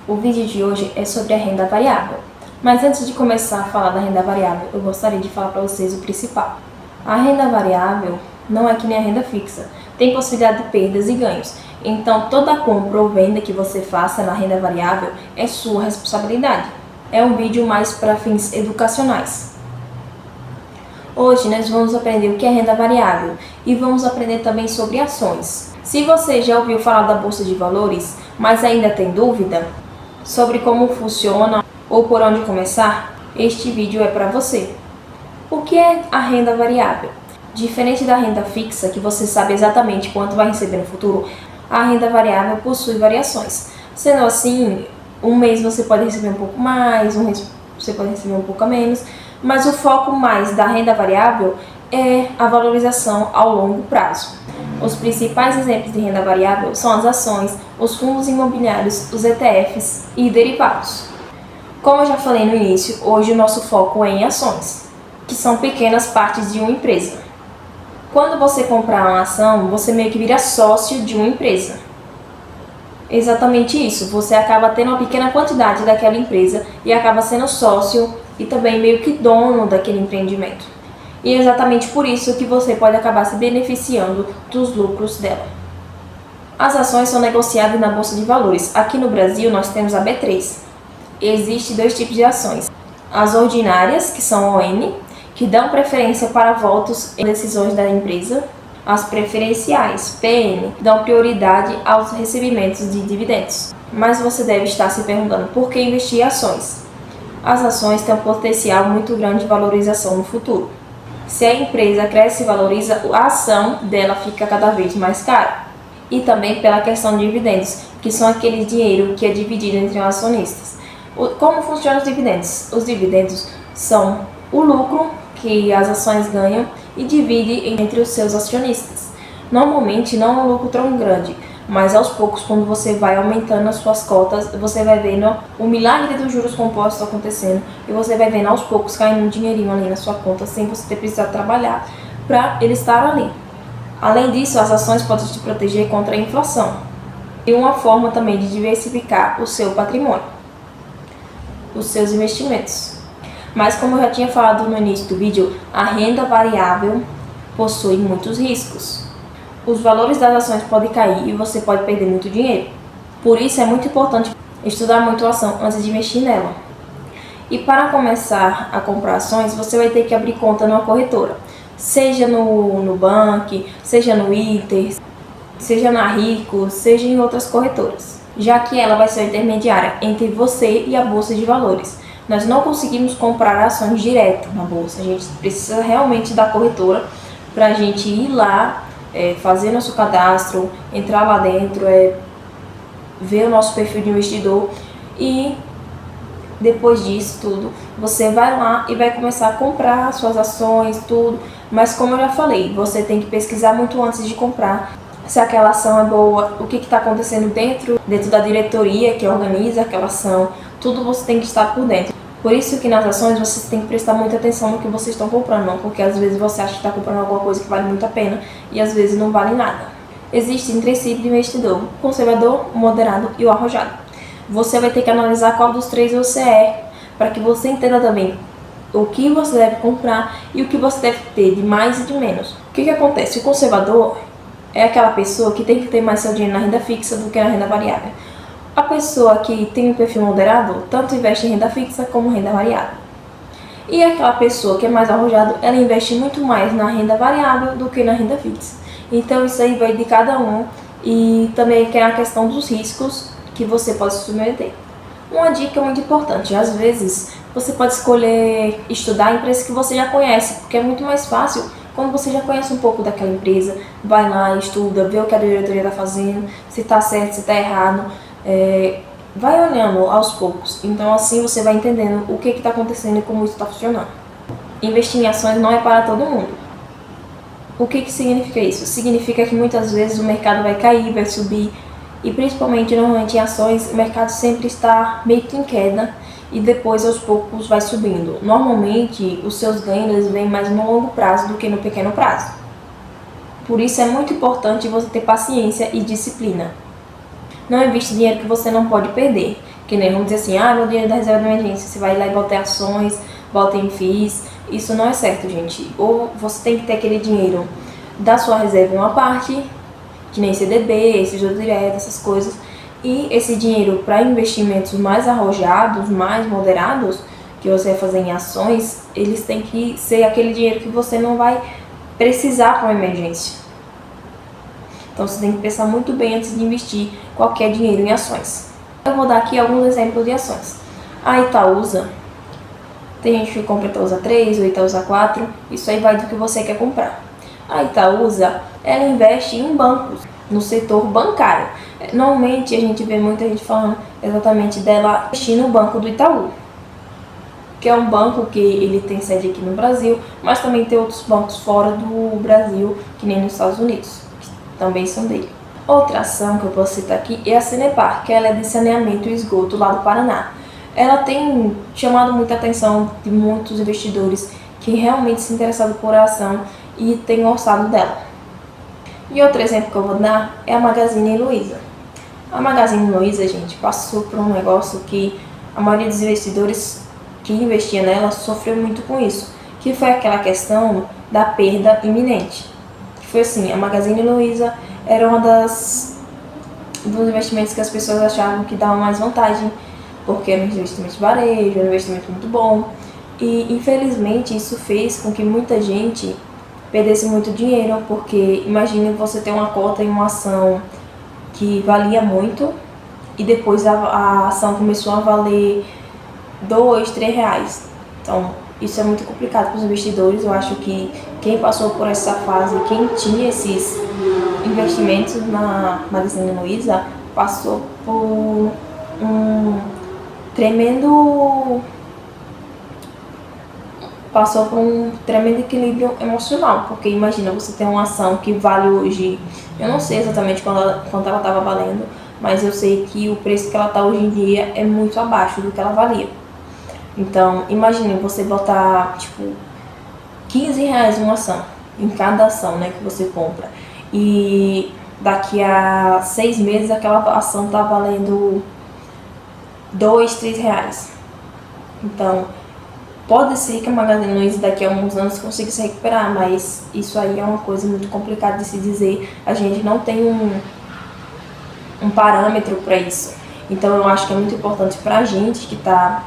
O vídeo de hoje é sobre a renda variável. Mas antes de começar a falar da renda variável, eu gostaria de falar para vocês o principal. A renda variável não é que nem a renda fixa, tem possibilidade de perdas e ganhos. Então, toda compra ou venda que você faça na renda variável é sua responsabilidade. É um vídeo mais para fins educacionais. Hoje nós vamos aprender o que é renda variável e vamos aprender também sobre ações. Se você já ouviu falar da Bolsa de Valores, mas ainda tem dúvida sobre como funciona ou por onde começar, este vídeo é para você. O que é a renda variável? Diferente da renda fixa, que você sabe exatamente quanto vai receber no futuro, a renda variável possui variações. Sendo assim, um mês você pode receber um pouco mais, um mês você pode receber um pouco a menos, mas o foco mais da renda variável é a valorização ao longo prazo. Os principais exemplos de renda variável são as ações, os fundos imobiliários, os ETFs e derivados. Como eu já falei no início, hoje o nosso foco é em ações, que são pequenas partes de uma empresa. Quando você comprar uma ação, você meio que vira sócio de uma empresa. Exatamente isso, você acaba tendo uma pequena quantidade daquela empresa e acaba sendo sócio e também meio que dono daquele empreendimento. E é exatamente por isso que você pode acabar se beneficiando dos lucros dela. As ações são negociadas na Bolsa de Valores. Aqui no Brasil nós temos a B3. Existem dois tipos de ações. As ordinárias, que são ON, que dão preferência para votos em decisões da empresa. As preferenciais, PN, dão prioridade aos recebimentos de dividendos. Mas você deve estar se perguntando por que investir em ações. As ações têm um potencial muito grande de valorização no futuro. Se a empresa cresce e valoriza, a ação dela fica cada vez mais cara. E também pela questão de dividendos, que são aquele dinheiro que é dividido entre os acionistas. Como funcionam os dividendos? Os dividendos são o lucro que as ações ganham e divide entre os seus acionistas. Normalmente não é um lucro tão grande, mas aos poucos, quando você vai aumentando as suas cotas, você vai vendo o milagre dos juros compostos acontecendo e você vai vendo aos poucos caindo um dinheirinho ali na sua conta sem você ter precisado trabalhar para ele estar ali. Além disso, as ações podem te proteger contra a inflação e uma forma também de diversificar o seu patrimônio, os seus investimentos. Mas como eu já tinha falado no início do vídeo, a renda variável possui muitos riscos. Os valores das ações podem cair e você pode perder muito dinheiro. Por isso é muito importante estudar muito a ação antes de investir nela. E para começar a comprar ações, você vai ter que abrir conta numa corretora. Seja no Nubank, seja no Inter, seja na Rico, seja em outras corretoras. Já que ela vai ser a intermediária entre você e a Bolsa de Valores. Nós não conseguimos comprar ações direto na bolsa, a gente precisa realmente da corretora para a gente ir lá, fazer nosso cadastro, entrar lá dentro, ver o nosso perfil de investidor e depois disso tudo, você vai lá e vai começar a comprar suas ações, tudo. Mas como eu já falei, você tem que pesquisar muito antes de comprar, se aquela ação é boa, o que está acontecendo dentro da diretoria que organiza aquela ação, tudo você tem que estar por dentro. Por isso que nas ações você tem que prestar muita atenção no que vocês estão comprando, não, porque às vezes você acha que está comprando alguma coisa que vale muito a pena e às vezes não vale nada. Existem três tipos de investidor: o conservador, o moderado e o arrojado. Você vai ter que analisar qual dos três você é, para que você entenda também o que você deve comprar e o que você deve ter de mais e de menos. O que acontece? O conservador é aquela pessoa que tem que ter mais seu dinheiro na renda fixa do que na renda variável. A pessoa que tem um perfil moderado tanto investe em renda fixa como renda variável. E aquela pessoa que é mais arrojada, ela investe muito mais na renda variável do que na renda fixa. Então isso aí vai de cada um e também é a questão dos riscos que você pode se submeter. Uma dica muito importante: às vezes você pode escolher estudar empresas que você já conhece, porque é muito mais fácil quando você já conhece um pouco daquela empresa, vai lá, estuda, vê o que a diretoria está fazendo, se está certo, se está errado. Vai olhando aos poucos, então assim você vai entendendo o que está acontecendo e como isso está funcionando. Investir em ações não é para todo mundo. O que significa isso? Significa que muitas vezes o mercado vai cair, vai subir e principalmente normalmente em ações o mercado sempre está meio que em queda e depois aos poucos vai subindo. Normalmente os seus ganhos vêm mais no longo prazo do que no pequeno prazo. Por isso é muito importante você ter paciência e disciplina. Não investe dinheiro que você não pode perder. Que nem vamos dizer assim, meu dinheiro da reserva de emergência, você vai lá e bota em ações, bota em FIIs. Isso não é certo, gente. Ou você tem que ter aquele dinheiro da sua reserva em uma parte, que nem CDB, Tesouro Direto, essas coisas. E esse dinheiro para investimentos mais arrojados, mais moderados, que você vai fazer em ações, eles têm que ser aquele dinheiro que você não vai precisar para uma emergência. Então você tem que pensar muito bem antes de investir qualquer dinheiro em ações. Eu vou dar aqui alguns exemplos de ações. A Itaúsa, tem gente que compra Itaúsa 3 ou Itaúsa 4, isso aí vai do que você quer comprar. A Itaúsa, ela investe em bancos, no setor bancário. Normalmente a gente vê muita gente falando exatamente dela investir no Banco do Itaú, que é um banco que ele tem sede aqui no Brasil, mas também tem outros bancos fora do Brasil, que nem nos Estados Unidos, que também são dele. Outra ação que eu posso citar aqui é a Sanepar, que ela é de saneamento e esgoto lá do Paraná. Ela tem chamado muita atenção de muitos investidores que realmente se interessaram por a ação e têm orçado dela. E outro exemplo que eu vou dar é a Magazine Luiza. A Magazine Luiza, gente, passou por um negócio que a maioria dos investidores que investia nela sofreu muito com isso, que foi aquela questão da perda iminente. Que foi assim, a Magazine Luiza era uma dos investimentos que as pessoas achavam que davam mais vantagem, porque era um investimento de varejo, era um investimento muito bom. E infelizmente isso fez com que muita gente perdesse muito dinheiro, porque imagine você ter uma cota em uma ação que valia muito e depois a ação começou a valer R$2, R$3. Então isso é muito complicado para os investidores. Eu acho que quem passou por essa fase, quem tinha esses investimentos na Magazine Luiza, passou por um tremendo equilíbrio emocional, porque imagina, você tem uma ação que vale hoje, eu não sei exatamente quanto ela estava valendo, mas eu sei que o preço que ela está hoje em dia é muito abaixo do que ela valia. Então, imagine você botar, tipo, R$15 uma ação, em cada ação, né, que você compra, e daqui a 6 meses aquela ação tá valendo R$2, R$3. Então, pode ser que a Magazine Luiza daqui a alguns anos consiga se recuperar, mas isso aí é uma coisa muito complicada de se dizer. A gente não tem um parâmetro para isso. Então eu acho que é muito importante para a gente que está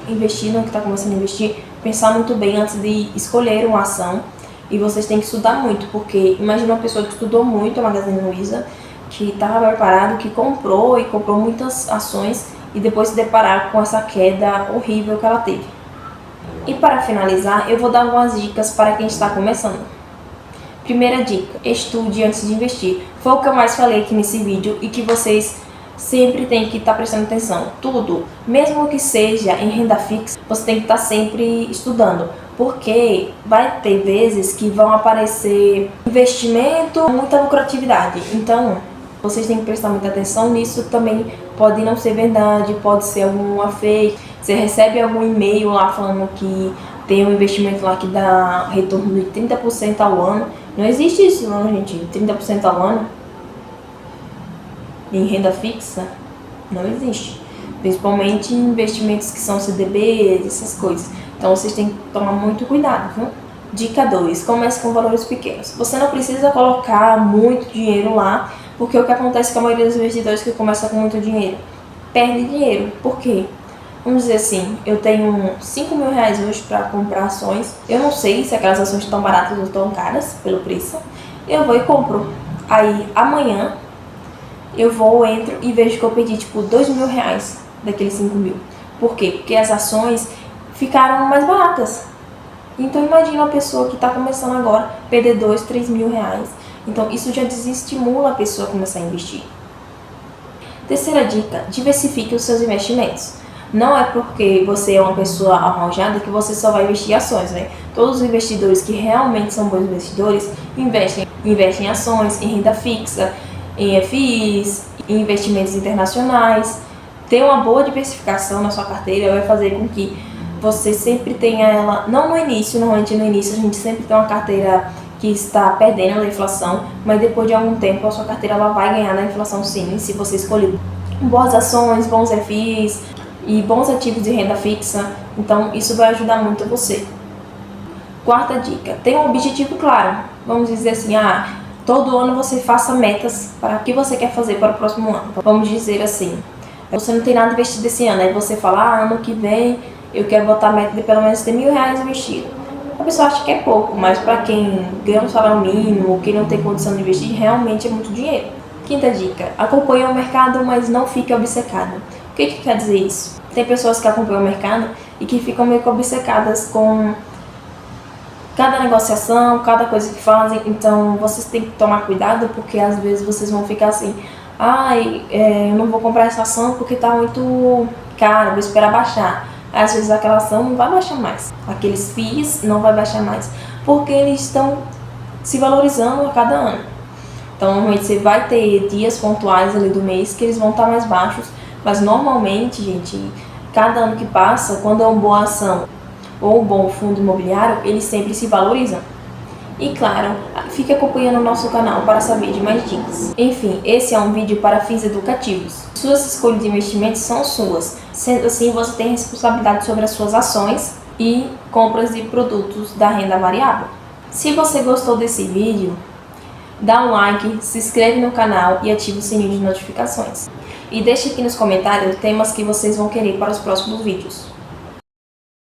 investindo, que está começando a investir, pensar muito bem antes de escolher uma ação. E vocês têm que estudar muito, porque imagina uma pessoa que estudou muito a Magazine Luiza, que estava preparado, que comprou muitas ações e depois se deparar com essa queda horrível que ela teve. E para finalizar, eu vou dar algumas dicas para quem está começando. Primeira dica, estude antes de investir. Foi o que eu mais falei aqui nesse vídeo e que vocês sempre têm que estar prestando atenção. Tudo, mesmo que seja em renda fixa, você tem que estar sempre estudando. Porque vai ter vezes que vão aparecer investimento com muita lucratividade. Então, vocês têm que prestar muita atenção nisso. Também pode não ser verdade, pode ser alguma fake. Você recebe algum e-mail lá falando que tem um investimento lá que dá retorno de 30% ao ano. Não existe isso não, gente. 30% ao ano em renda fixa não existe. Principalmente em investimentos que são CDBs, essas coisas. Então vocês têm que tomar muito cuidado, viu? Dica 2. Comece com valores pequenos. Você não precisa colocar muito dinheiro lá, porque o que acontece com a maioria dos investidores que começam com muito dinheiro perde dinheiro. Por quê? Vamos dizer assim, eu tenho R$5.000 hoje para comprar ações. Eu não sei se aquelas ações estão baratas ou estão caras pelo preço. Eu vou e compro. Aí amanhã eu vou, entro e vejo que eu perdi tipo R$2.000 daqueles 5.000. Por quê? Porque as ações ficaram mais baratas. Então imagina uma pessoa que está começando agora perder R$2.000, R$3.000. Então isso já desestimula a pessoa a começar a investir. Terceira dica, diversifique os seus investimentos. Não é porque você é uma pessoa arrojada que você só vai investir em ações, né? Todos os investidores que realmente são bons investidores investem em ações, em renda fixa, em FIIs, em investimentos internacionais. Ter uma boa diversificação na sua carteira vai fazer com que você sempre tenha ela, não no início, normalmente no início a gente sempre tem uma carteira que está perdendo na inflação, mas depois de algum tempo a sua carteira ela vai ganhar na inflação sim, se você escolher boas ações, bons FIs e bons ativos de renda fixa. Então isso vai ajudar muito você. Quarta dica, tenha um objetivo claro. Vamos dizer assim, todo ano você faça metas para o que você quer fazer para o próximo ano. Vamos dizer assim, você não tem nada investido esse ano, aí você fala, ano que vem eu quero botar a meta de pelo menos ter R$1.000 investido. A pessoa acha que é pouco, mas para quem ganha um salário mínimo ou quem não tem condição de investir, realmente é muito dinheiro. Quinta dica, acompanhe o mercado, mas não fique obcecado. O que quer dizer isso? Tem pessoas que acompanham o mercado e que ficam meio que obcecadas com cada negociação, cada coisa que fazem. Então vocês têm que tomar cuidado, porque às vezes vocês vão ficar assim, eu não vou comprar essa ação porque tá muito cara, vou esperar baixar. Às vezes aquela ação não vai baixar mais, aqueles FIIs não vai baixar mais, porque eles estão se valorizando a cada ano. Então normalmente você vai ter dias pontuais ali do mês que eles vão estar mais baixos, mas normalmente, gente, cada ano que passa, quando é uma boa ação ou um bom fundo imobiliário, eles sempre se valorizam. E claro, fique acompanhando o nosso canal para saber de mais dicas. Enfim, esse é um vídeo para fins educativos. Suas escolhas de investimentos são suas. Sendo assim, você tem responsabilidade sobre as suas ações e compras de produtos da renda variável. Se você gostou desse vídeo, dá um like, se inscreve no canal e ative o sininho de notificações. E deixe aqui nos comentários temas que vocês vão querer para os próximos vídeos.